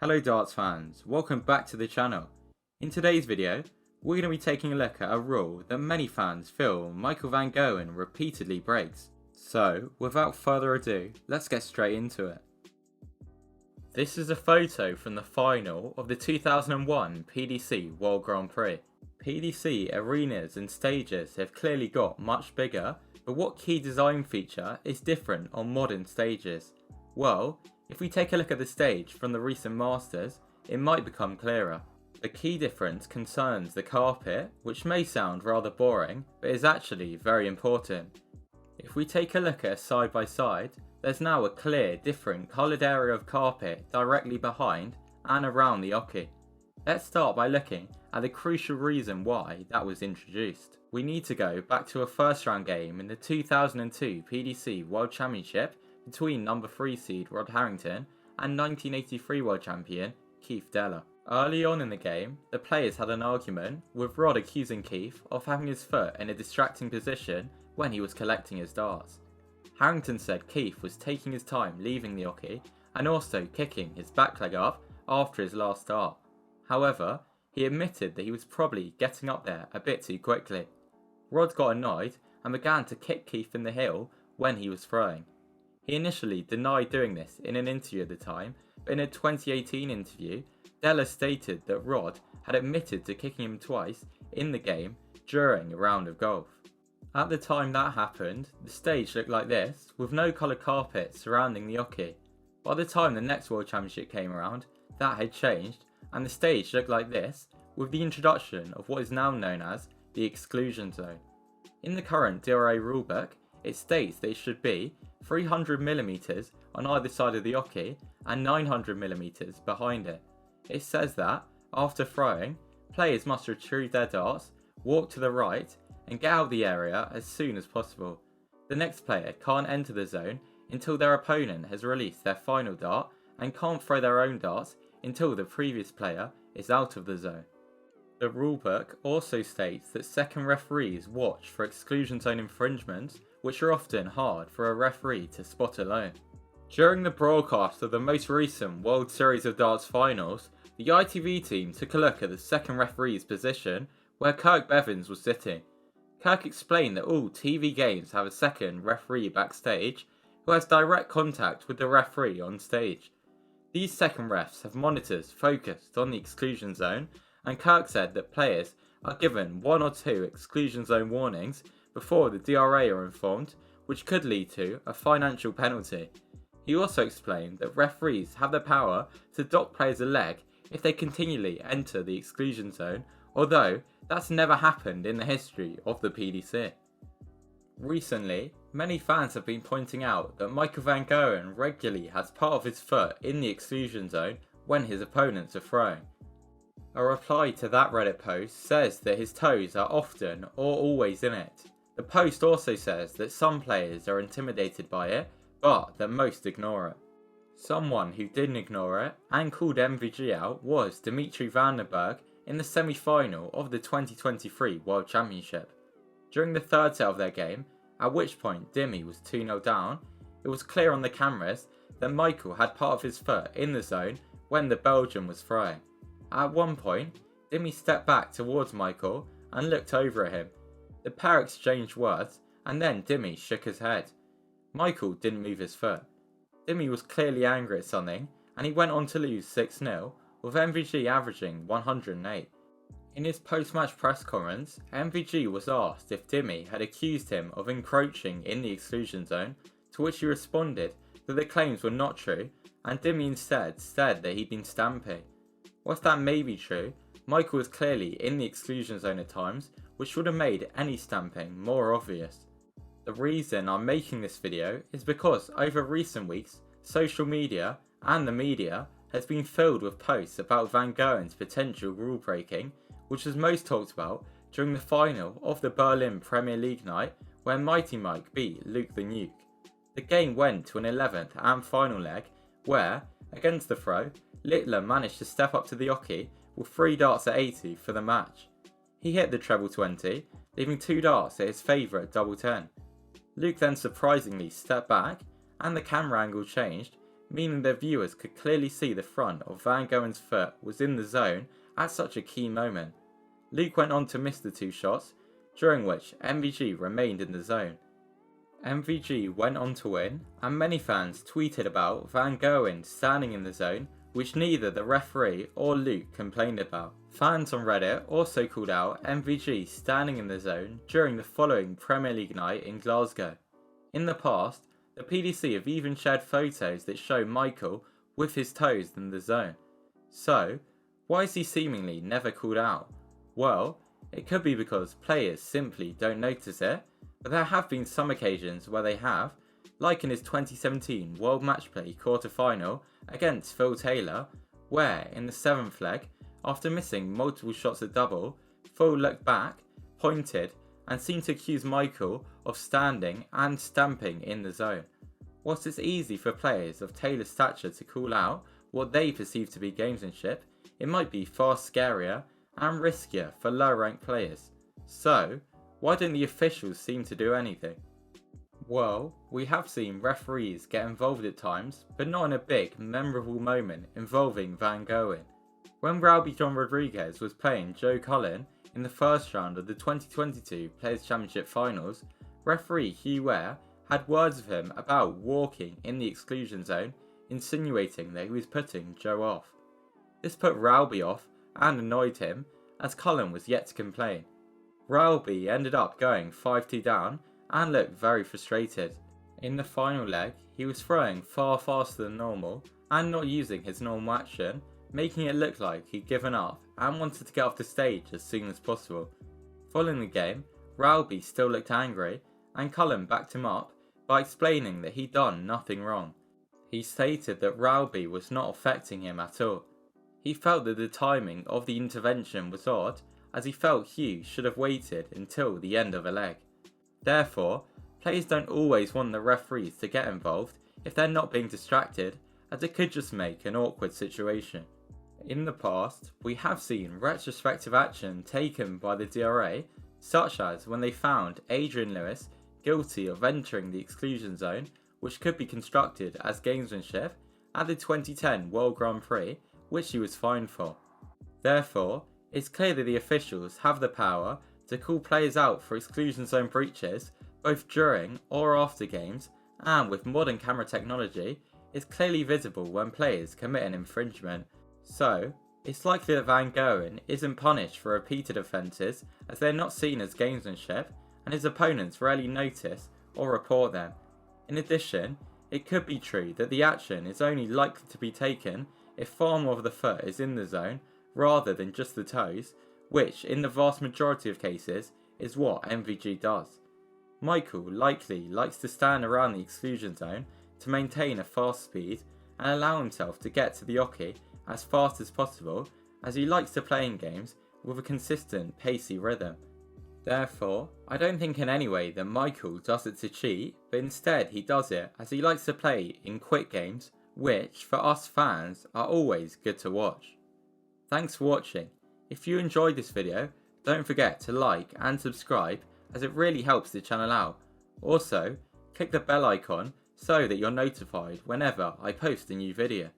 Hello darts fans, welcome back to the channel. In today's video, we're going to be taking a look at a rule that many fans feel Michael van Gerwen repeatedly breaks. So, without further ado, let's get straight into it. This is a photo from the final of the 2001 PDC World Grand Prix. PDC arenas and stages have clearly got much bigger, but what key design feature is different on modern stages? Well, if we take a look at the stage from the recent Masters, it might become clearer. The key difference concerns the carpet, which may sound rather boring, but is actually very important. If we take a look at a side by side, there's now a clear different coloured area of carpet directly behind and around the oki. Let's start by looking at the crucial reason why that was introduced. We need to go back to a first round game in the 2002 PDC World Championship between number 3 seed Rod Harrington and 1983 World Champion Keith Deller. Early on in the game, the players had an argument, with Rod accusing Keith of having his foot in a distracting position when he was collecting his darts. Harrington said Keith was taking his time leaving the oki and also kicking his back leg up after his last dart. However, he admitted that he was probably getting up there a bit too quickly. Rod got annoyed and began to kick Keith in the heel when he was throwing. He initially denied doing this in an interview at the time, but in a 2018 interview, Deller stated that Rod had admitted to kicking him twice in the game during a round of golf. At the time that happened, the stage looked like this, with no coloured carpet surrounding the oki. By the time the next World Championship came around, that had changed, and the stage looked like this, with the introduction of what is now known as the Exclusion Zone. In the current DRA rulebook, it states that it should be 300mm on either side of the oki and 900mm behind it. It says that, after throwing, players must retrieve their darts, walk to the right, and get out of the area as soon as possible. The next player can't enter the zone until their opponent has released their final dart and can't throw their own darts until the previous player is out of the zone. The rulebook also states that second referees watch for exclusion zone infringements, which are often hard for a referee to spot alone. During the broadcast of the most recent World Series of Darts finals, the ITV team took a look at the second referee's position where Kirk Bevins was sitting. Kirk explained that all TV games have a second referee backstage who has direct contact with the referee on stage. These second refs have monitors focused on the exclusion zone, and Kirk said that players are given 1 or 2 exclusion zone warnings before the DRA are informed, which could lead to a financial penalty. He also explained that referees have the power to dock players a leg if they continually enter the exclusion zone, although that's never happened in the history of the PDC. Recently, many fans have been pointing out that Michael van Gerwen regularly has part of his foot in the exclusion zone when his opponents are throwing. A reply to that Reddit post says that his toes are often or always in it. The post also says that some players are intimidated by it, but that most ignore it. Someone who didn't ignore it and called MVG out was Dimitri Vandenberg in the semi-final of the 2023 World Championship. During the third set of their game, at which point Dimmy was 2-0 down, it was clear on the cameras that Michael had part of his foot in the zone when the Belgian was throwing. At one point, Dimmy stepped back towards Michael and looked over at him. The pair exchanged words, and then Dimmy shook his head. Michael didn't move his foot. Dimmy was clearly angry at something, and he went on to lose 6-0, with MVG averaging 108. In his post-match press conference, MVG was asked if Dimmy had accused him of encroaching in the exclusion zone, to which he responded that the claims were not true, and Dimmy instead said that he'd been stamping. Whilst that may be true, Michael was clearly in the exclusion zone at times, which would have made any stamping more obvious. The reason I'm making this video is because over recent weeks, social media and the media has been filled with posts about Van Gerwen's potential rule breaking, which was most talked about during the final of the Berlin Premier League night where Mighty Mike beat Luke the Nuke. The game went to an 11th and final leg where, against the throw, Littler managed to step up to the oki with 3 darts at 80 for the match. He hit the treble 20, leaving 2 darts at his favourite double 10. Luke then surprisingly stepped back and the camera angle changed, meaning the viewers could clearly see the front of Van Gowen's foot was in the zone at such a key moment. Luke went on to miss the 2 shots, during which MVG remained in the zone. MVG went on to win, and many fans tweeted about Van Gowen standing in the zone, which neither the referee or Luke complained about. Fans on Reddit also called out MVG standing in the zone during the following Premier League night in Glasgow. In the past, the PDC have even shared photos that show Michael with his toes in the zone. So, why is he seemingly never called out? Well, it could be because players simply don't notice it, but there have been some occasions where they have, like in his 2017 World Matchplay quarter-final against Phil Taylor, where in the 7th leg, after missing multiple shots at double, Phil looked back, pointed, and seemed to accuse Michael of standing and stamping in the zone. Whilst it's easy for players of Taylor's stature to call out what they perceive to be gamesmanship, it might be far scarier and riskier for lower ranked players. So, why don't the officials seem to do anything? Well, we have seen referees get involved at times, but not in a big, memorable moment involving Van Gowen. When Ralby John Rodriguez was playing Joe Cullen in the first round of the 2022 Players' Championship Finals, referee Hugh Ware had words with him about walking in the exclusion zone, insinuating that he was putting Joe off. This put Ralby off and annoyed him, as Cullen was yet to complain. Ralby ended up going 5-2 down and looked very frustrated. In the final leg, he was throwing far faster than normal and not using his normal action, making it look like he'd given up and wanted to get off the stage as soon as possible. Following the game, Ralby still looked angry, and Cullen backed him up by explaining that he'd done nothing wrong. He stated that Ralby was not affecting him at all. He felt that the timing of the intervention was odd, as he felt Hugh should have waited until the end of a leg. Therefore, players don't always want the referees to get involved if they're not being distracted, as it could just make an awkward situation. In the past, we have seen retrospective action taken by the DRA, such as when they found Adrian Lewis guilty of entering the exclusion zone, which could be constructed as gamesmanship, at the 2010 World Grand Prix, which he was fined for. Therefore, it's clear that the officials have the power to call players out for exclusion zone breaches both during or after games, and with modern camera technology, it's clearly visible when players commit an infringement. So, it's likely that Van Gowen isn't punished for repeated offences, as they're not seen as gamesmanship and his opponents rarely notice or report them. In addition, it could be true that the action is only likely to be taken if far more of the foot is in the zone rather than just the toes, which in the vast majority of cases is what MVG does. Michael likely likes to stand around the exclusion zone to maintain a fast speed and allow himself to get to the oche as fast as possible, as he likes to play in games with a consistent pacey rhythm. Therefore, I don't think in any way that Michael does it to cheat, but instead he does it as he likes to play in quick games, which for us fans are always good to watch. Thanks for watching. If you enjoyed this video, don't forget to like and subscribe, as it really helps the channel out. Also, click the bell icon so that you're notified whenever I post a new video.